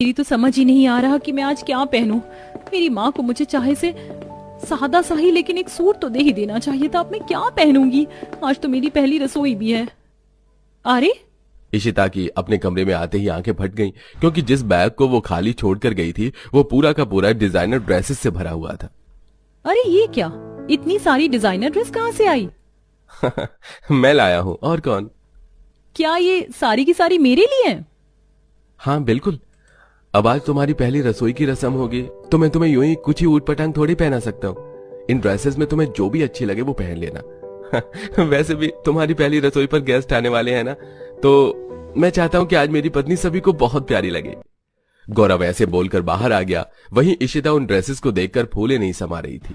मेरी तो समझ ही नहीं आ रहा कि मैं आज क्या पहनूं। मेरी माँ को मुझे चाहे से सादा सा ही लेकिन एक सूट तो दे ही देना चाहिए था। अब मैं क्या पहनूंगी? आज तो मेरी पहली रसोई भी है। अरे इशिता की अपने कमरे में आते ही आंखें फट गईं, क्योंकि जिस बैग को वो खाली छोड़कर गई थी वो पूरा का पूरा डिजाइनर ड्रेसेस से भरा हुआ था। अरे ये क्या, इतनी सारी डिजाइनर ड्रेस कहाँ से आई? मैं लाया हूं, और कौन। क्या ये सारी की सारी मेरे लिए हैं? हाँ बिल्कुल। अब आज तुम्हारी पहली रसोई की रस्म होगी, तो मैं तुम्हें यूं ही कुछ ही ऊट पटांग थोड़ी पहना सकता हूँ। इन ड्रेसेस में तुम्हें जो भी अच्छी लगे वो पहन लेना। वैसे भी तुम्हारी पहली रसोई पर गेस्ट आने वाले हैं ना, तो मैं चाहता हूं कि आज मेरी पत्नी सभी को बहुत प्यारी लगे। गौरव ऐसे बोलकर बाहर आ गया। वहीं इशिता उन ड्रेसेस को देखकर फूले नहीं समा रही थी।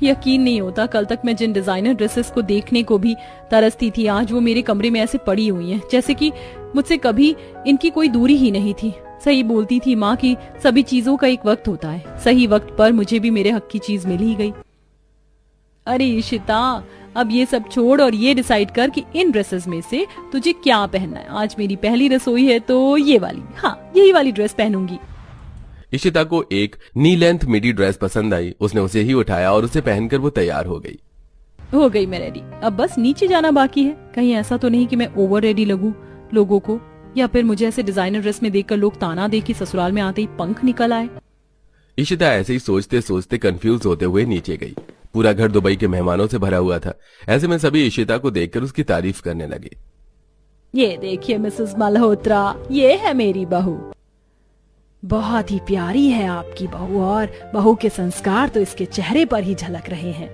यकीन नहीं होता, कल तक मैं जिन डिजाइनर ड्रेसेस को देखने को भी तरसती थी, आज वो मेरे कमरे में ऐसे पड़ी हुई हैं, जैसे कि मुझसे कभी इनकी कोई दूरी ही नहीं थी। सही बोलती थी माँ की सभी चीजों का एक वक्त होता है। सही वक्त पर मुझे भी मेरे हक की चीज मिल ही गई। अरे इशिता, अब ये सब छोड़ और ये डिसाइड कर कि इन ड्रेसेस में से तुझे क्या पहनना है। आज मेरी पहली रसोई है तो ये वाली, हाँ यही वाली ड्रेस पहनूंगी। इशिता को एक नी लेंथ मिडी ड्रेस पसंद आई। उसने उसे ही उठाया और उसे पहनकर वो तैयार हो गई। हो गई मैं रेडी, अब बस नीचे जाना बाकी है। कहीं ऐसा तो नहीं कि मैं ओवर रेडी लगूं लोगों को, या फिर मुझे ऐसे डिजाइनर ड्रेस में देखकर लोग ताना दे कि ससुराल में आते ही पंख निकल आए। इशिता ऐसे ही सोचते सोचते कंफ्यूज होते हुए नीचे गई। पूरा घर दुबई के मेहमानों से भरा हुआ था। ऐसे में सभी इशिता को देखकर उसकी तारीफ करने लगे। ये देखिए मिसेस मल्होत्रा, ये है मेरी बहू। बहुत ही प्यारी है आपकी बहू, और बहू के संस्कार तो इसके चेहरे पर ही झलक रहे हैं।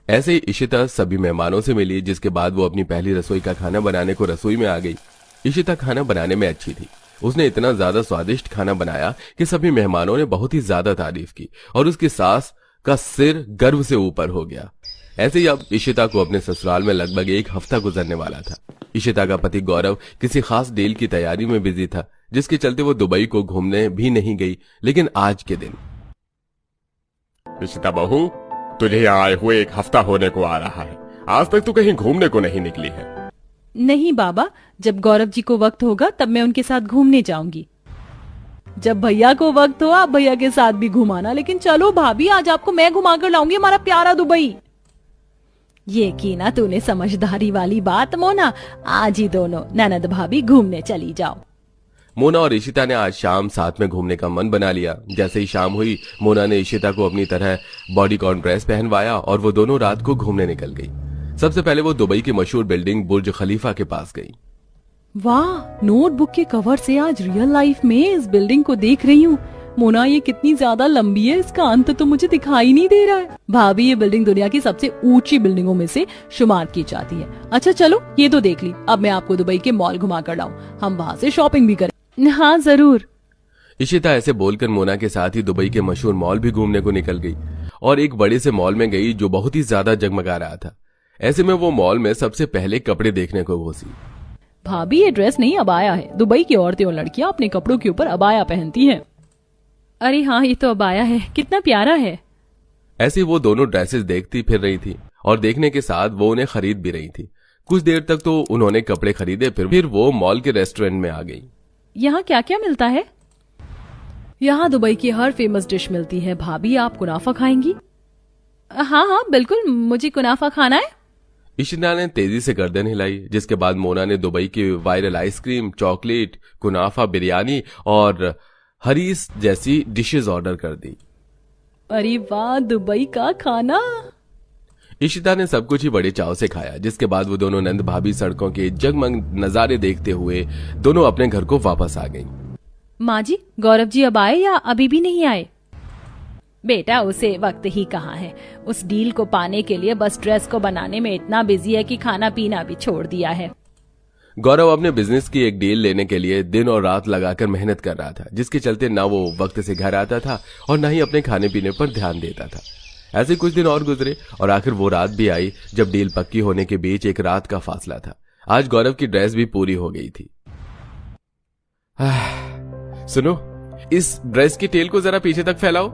ऐसे ही इशिता सभी मेहमानों से मिली, जिसके बाद वो अपनी पहली रसोई का खाना बनाने को रसोई में आ गई। इशिता खाना बनाने में अच्छी थी। उसने इतना ज्यादा स्वादिष्ट खाना बनाया कि सभी मेहमानों ने बहुत ही ज्यादा तारीफ की, और उसकी सास का सिर गर्व से ऊपर हो गया। ऐसे ही अब इशिता को अपने ससुराल में लगभग एक हफ्ता गुजरने वाला था। इशिता का पति गौरव किसी खास डील की तैयारी में बिजी था, जिसके चलते वो दुबई को घूमने भी नहीं गई। लेकिन आज के दिन, इशिता बहू, तुझे यहाँ आए हुए एक हफ्ता होने को आ रहा है। आज तक तू कहीं घूमने को नहीं निकली है। नहीं बाबा, जब गौरव जी को वक्त होगा तब मैं उनके साथ घूमने जाऊंगी। जब भैया को वक्त हो आप भैया के साथ भी घुमाना। लेकिन चलो भाभी, आज आपको मैं घुमा कर लाऊंगी हमारा प्यारा दुबई। ये की ना तूने समझदारी वाली बात मोना। आज ही दोनों ननद भाभी घूमने चली जाओ। मोना और इशिता ने आज शाम साथ में घूमने का मन बना लिया। जैसे ही शाम हुई, मोना ने इशिता को अपनी तरह बॉडीकॉन ड्रेस पहनवाया और वो दोनों रात को घूमने निकल गई। सबसे पहले वो दुबई की मशहूर बिल्डिंग बुर्ज खलीफा के पास गई। वाह, नोटबुक के कवर से आज रियल लाइफ में इस बिल्डिंग को देख रही हूँ। मोना, ये कितनी ज्यादा लंबी है, इसका अंत तो मुझे दिखाई नहीं दे रहा है। भाभी, ये बिल्डिंग दुनिया की सबसे ऊंची बिल्डिंगों में से शुमार की जाती है। अच्छा चलो, ये तो देख ली, अब मैं आपको दुबई के मॉल घुमा कर लाऊं, हम वहाँ से शॉपिंग भी करें। हाँ जरूर। इशिता ऐसे बोलकर मोना के साथ ही दुबई के मशहूर मॉल भी घूमने को निकल गई, और एक बड़े से मॉल में गई जो बहुत ही ज्यादा जगमगा रहा था। ऐसे में वो मॉल में सबसे पहले कपड़े देखने को घुसी। भाभी, ये ड्रेस नहीं अबाया है। दुबई की औरतें और लड़कियां अपने कपड़ों के ऊपर अबाया पहनती हैं। अरे हाँ, ये तो अबाया है, कितना प्यारा है। ऐसे वो दोनों ड्रेसेस देखती फिर रही थी, और देखने के साथ वो उन्हें खरीद भी रही थी। कुछ देर तक तो उन्होंने कपड़े खरीदे, फिर वो मॉल के रेस्टोरेंट में आ गई। यहाँ क्या क्या मिलता है? यहाँ दुबई की हर फेमस डिश मिलती है। भाभी, आप कुनाफा खाएंगी? हाँ हाँ बिल्कुल, मुझे कुनाफा खाना है। इशिता ने तेजी से गर्दन हिलाई, जिसके बाद मोना ने दुबई की वायरल आइसक्रीम, चॉकलेट, कुनाफा, बिरयानी और हरीस जैसी डिशेस ऑर्डर कर दी। अरे वाह, दुबई का खाना। इशिता ने सब कुछ ही बड़े चाव से खाया, जिसके बाद वो दोनों नंद भाभी सड़कों के जगमग नजारे देखते हुए दोनों अपने घर को वापस आ गईं। माँ जी, गौरव जी अब आए या अभी भी नहीं आए? बेटा, उसे वक्त ही कहाँ है। उस डील को पाने के लिए बस ड्रेस को बनाने में इतना बिजी है कि खाना पीना भी छोड़ दिया है। गौरव अपने बिजनेस की एक डील लेने के लिए दिन और रात लगाकर मेहनत कर रहा था, जिसके चलते ना वो वक्त से घर आता था और ना ही अपने खाने पीने पर ध्यान देता था। ऐसे कुछ दिन और गुजरे और आखिर वो रात भी आई जब डील पक्की होने के बीच एक रात का फासला था। आज गौरव की ड्रेस भी पूरी हो गई थी। सुनो, इस ड्रेस की टेल को जरा पीछे तक फैलाओ।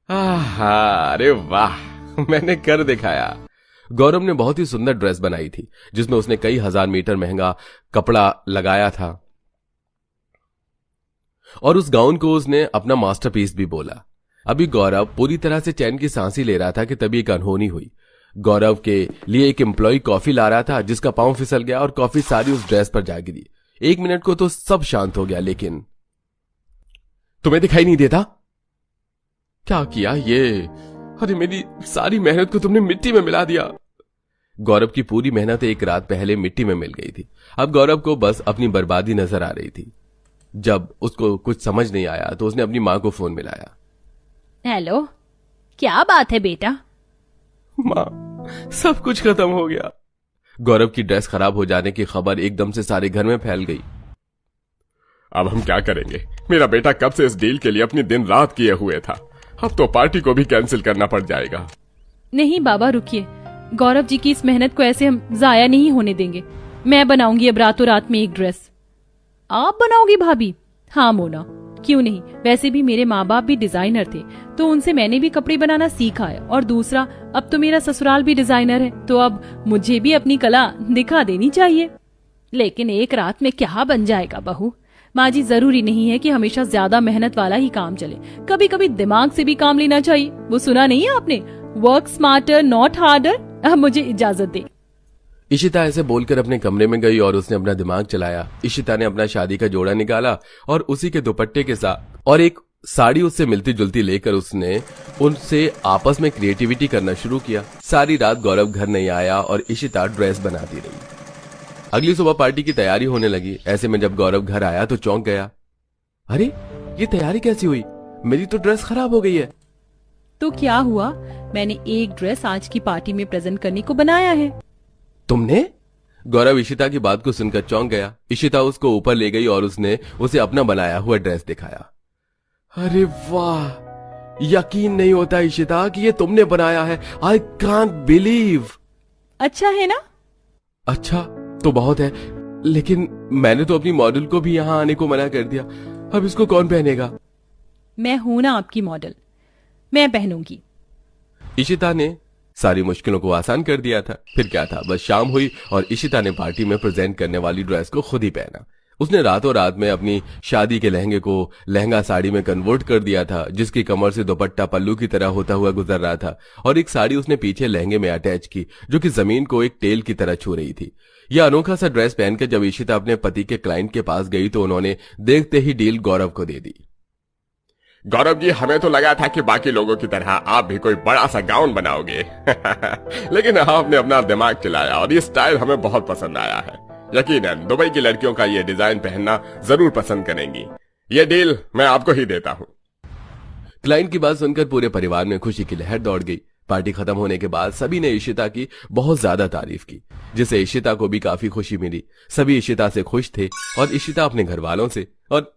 अरे वाह, मैंने कर दिखाया। गौरव ने बहुत ही सुंदर ड्रेस बनाई थी, जिसमें उसने कई हजार मीटर महंगा कपड़ा लगाया था। और उस गाउन को उसने अपना मास्टरपीस भी बोला। अभी गौरव पूरी तरह से चैन की सांसें ले रहा था कि तभी एक अनहोनी हुई। गौरव के लिए एक एम्प्लॉय कॉफी ला रहा था, जिसका पांव फिसल गया और कॉफी सारी उस ड्रेस पर जा गिरी। 1 मिनट को तो सब शांत हो गया, लेकिन तुम्हें दिखाई नहीं देता? क्या किया ये? अरे मेरी सारी मेहनत को तुमने मिट्टी में मिला दिया। गौरव की पूरी मेहनत एक रात पहले मिट्टी में मिल गई थी। अब गौरव को बस अपनी बर्बादी नजर आ रही थी। जब उसको कुछ समझ नहीं आया तो उसने अपनी मां को फोन मिलाया। हेलो, क्या बात है बेटा? मां, सब कुछ खत्म हो गया। गौरव की ड्रेस खराब हो जाने की खबर एकदम से सारे घर में फैल गई। अब हम क्या करेंगे? मेरा बेटा कब से इस डील के लिए अपनी दिन रात किए हुए था। अब तो पार्टी को भी कैंसिल करना पड़ जाएगा। नहीं बाबा, रुकिए। गौरव जी की इस मेहनत को ऐसे हम जाया नहीं होने देंगे। मैं बनाऊंगी अब रातों रात में एक ड्रेस। आप बनाओगी भाभी? हाँ मोना, क्यों नहीं। वैसे भी मेरे माँ बाप भी डिजाइनर थे, तो उनसे मैंने भी कपड़े बनाना सीखा है। और दूसरा, अब तो मेरा ससुराल भी डिजाइनर है, तो अब मुझे भी अपनी कला दिखा देनी चाहिए। लेकिन एक रात में क्या बन जाएगा बहू? माँ जी, जरूरी नहीं है कि हमेशा ज्यादा मेहनत वाला ही काम चले। कभी कभी दिमाग से भी काम लेना चाहिए। वो सुना नहीं है आपने? Work smarter not harder. अब मुझे इजाजत दे। इशिता ऐसे बोलकर अपने कमरे में गई और उसने अपना दिमाग चलाया। इशिता ने अपना शादी का जोड़ा निकाला और उसी के दुपट्टे के साथ और एक साड़ी उससे मिलती जुलती लेकर उसने उनसे आपस में क्रिएटिविटी करना शुरू किया। सारी रात गौरव घर नहीं आया और इशिता ड्रेस बनाती रही। अगली सुबह पार्टी की तैयारी होने लगी। ऐसे में जब गौरव घर आया तो चौंक गया। अरे, ये तैयारी कैसी हुई? मेरी तो ड्रेस खराब हो गई है। तो क्या हुआ? मैंने एक ड्रेस आज की पार्टी में प्रेजेंट करने को बनाया है। तुमने? गौरव इशिता की बात को सुनकर चौंक गया। इशिता उसको ऊपर ले गई और उसने उसे अपना बनाया हुआ ड्रेस दिखाया। अरे वाह, यकीन नहीं होता इशिता कि ये तुमने बनाया है। I can't believe. अच्छा है ना? अच्छा तो बहुत है, लेकिन मैंने तो अपनी मॉडल को भी यहाँ आने को मना कर दिया। अब इसको कौन पहनेगा? मैं हूं ना आपकी मॉडल, मैं पहनूंगी। इशिता ने सारी मुश्किलों को आसान कर दिया था। फिर क्या था, बस शाम हुई और इशिता ने पार्टी में प्रेजेंट करने वाली ड्रेस को खुद ही पहना। उसने रातों रात में अपनी शादी के लहंगे को लहंगा साड़ी में कन्वर्ट कर दिया था, जिसकी कमर से दुपट्टा पल्लू की तरह होता हुआ गुजर रहा था। और एक साड़ी उसने पीछे लहंगे में अटैच की, जो कि जमीन को एक टेल की तरह छू रही थी। यह अनोखा सा ड्रेस पहनकर जब इशिता अपने पति के क्लाइंट के पास गई तो उन्होंने देखते ही डील गौरव को दे दी। गौरव जी, हमें तो लगा था कि बाकी लोगों की तरह आप भी कोई बड़ा सा गाउन बनाओगे लेकिन आपने अपना दिमाग चलाया और ये स्टाइल हमें बहुत पसंद आया है। यकीनन दुबई की लड़कियों का ये डिजाइन पहनना जरूर पसंद करेंगी। ये डील मैं आपको ही देता हूँ। क्लाइंट की बात सुनकर पूरे परिवार में खुशी की लहर दौड़ गई। पार्टी खत्म होने के बाद सभी ने इशिता की बहुत ज्यादा तारीफ की, जिससे इशिता को भी काफी खुशी मिली। सभी इशिता से खुश थे और इशिता अपने घर वालों से और